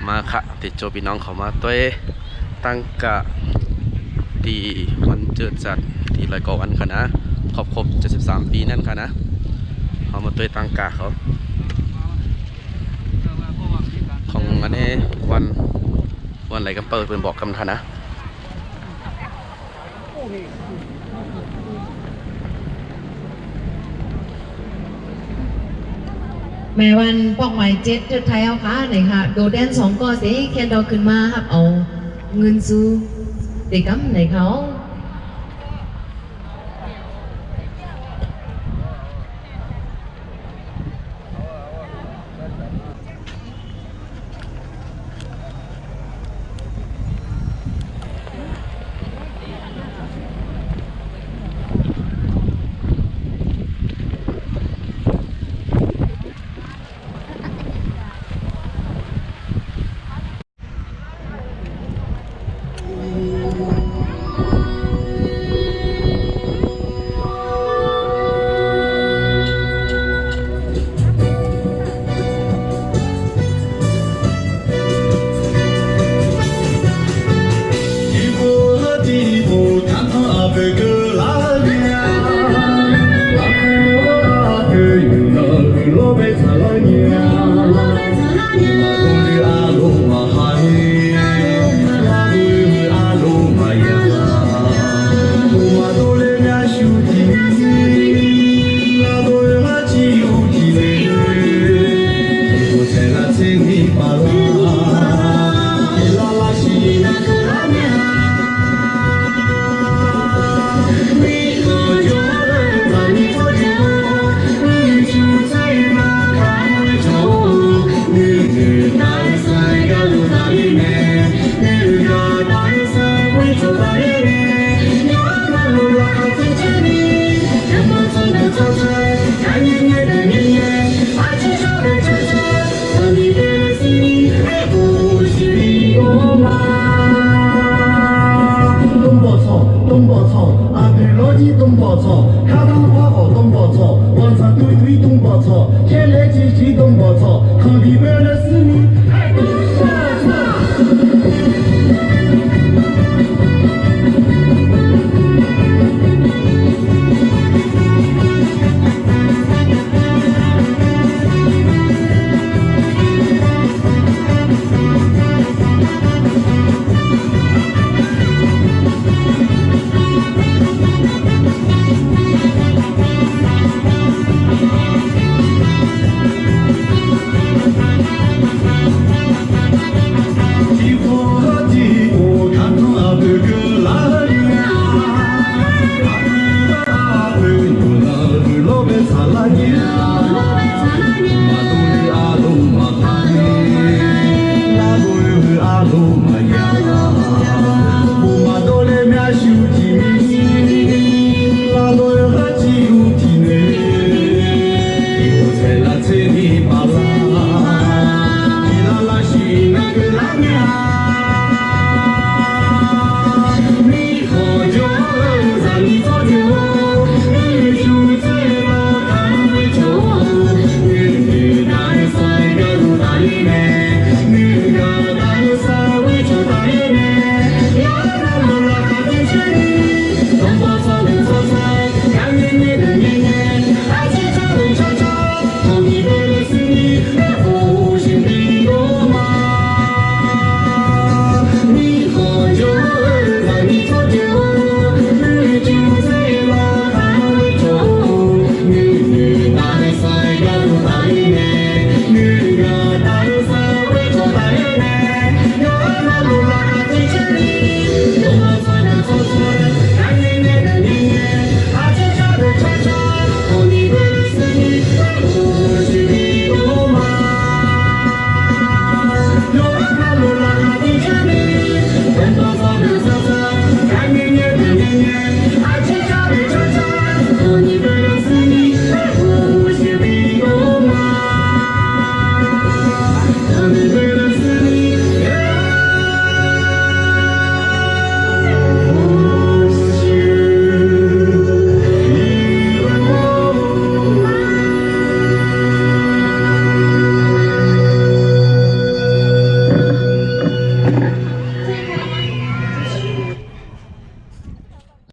มาค่ะติดโจพี่น้องเขามาตัวตั้งกะตีวันเจิดจัดที่ร้อยกว่าวันค่ะนะครบ73 ปีนั่นค่ะนะเขามาตัวตั้งกะเขาของอันนี้วันอะไรกันเปิดเป็นบอกคำท่านะแม่วันปอกหมายเจ็ดจุดไทยเอาค่ะไหนค่ะโดดแดน2ก็สิแคนดอขึ้นมาครับเอาเงินซื้อเด็กกำไหนเขาAmen.